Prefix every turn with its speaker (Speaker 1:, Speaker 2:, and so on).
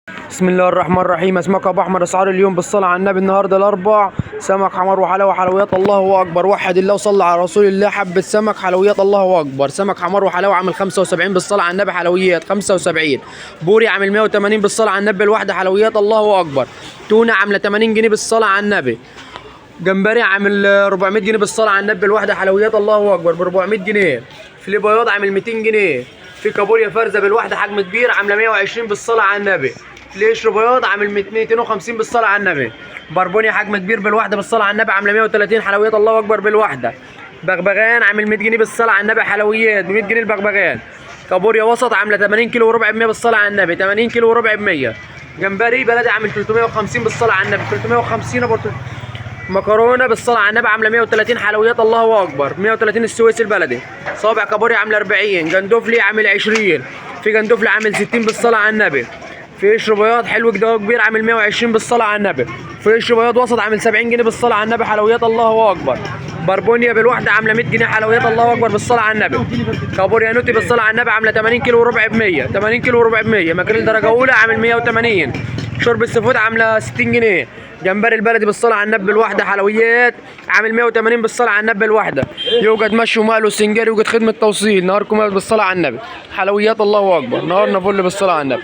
Speaker 1: بسم الله الرحمن الرحيم. اسمك ابو احمد. اسعار اليوم بالصلاه على النبي النهارده الاربع: سمك حمر وحلاوه حلويات الله اكبر. وحد الله وصلى على رسول الله. حبه سمك حلويات الله اكبر. سمك حمر وحلاوه عامل 75 بالصلاه على النبي حلويات 75. بوري عامل 180 بالصلاه على النبي الواحده حلويات الله اكبر. تونه عامله 80 جنيه بالصلاه على النبي. جمبري عامل 400 جنيه بالصلاه على النبي الواحده حلويات الله اكبر ب 400 جنيه. فيليه بياض عامل 200 جنيه. في كابوريا فرزه بالواحده حجم كبير عامله 120 بالصلاه على النبي. ليش بياض عامل 250 بالصلاه على النبي. بربوني حجم كبير بالواحده بالصلاه على النبي عامله 130 حلويات الله اكبر بالواحده. بغبغان عامل 100 جنيه بالصلاه على النبي حلويات ب 100 جنيه البغبغان. كابوريا وسط عامله 80 كيلو وربع ب 100 بالصلاه على النبي 80 كيلو وربع ب 100. جمبري بلدي عامل 350 بالصلاه على النبي 350 ابو. مكرونه بالصلاه على النبي عامله 130 حلويات الله اكبر 130 السويس البلدي. صابع كابوريا عامله 40. جندوفلي عامل 20. في جندوفلي عامل 60 بالصلاه على النبي. في قشر بياض حلو كده كبير عامل 120 بالصلاه على النبي. في قشر بياض وسط عامل 70 جنيه بالصلاه على النبي حلويات الله اكبر. بربونيا بالواحده عامله 100 جنيه حلويات الله اكبر بالصلاه على النبي. كابوريا نوتي بالصلاه على النبي عامله 80 كيلو وربع ب 100 80 كيلو وربع ب 100. ماكريل درجه اولى عامل 180. شوربه السفود عامله 60 جنيه. جمبري البلدي بالصلاه على النبي الواحده حلويات عامل 180 بالصلاه على النبي الواحده. يوجد مشي ومقلي وسنجاري. يوجد خدمه توصيل. نهاركم بالصلاه على النبي. حلويات الله اكبر. نهارنا فل بالصلاه على النبي.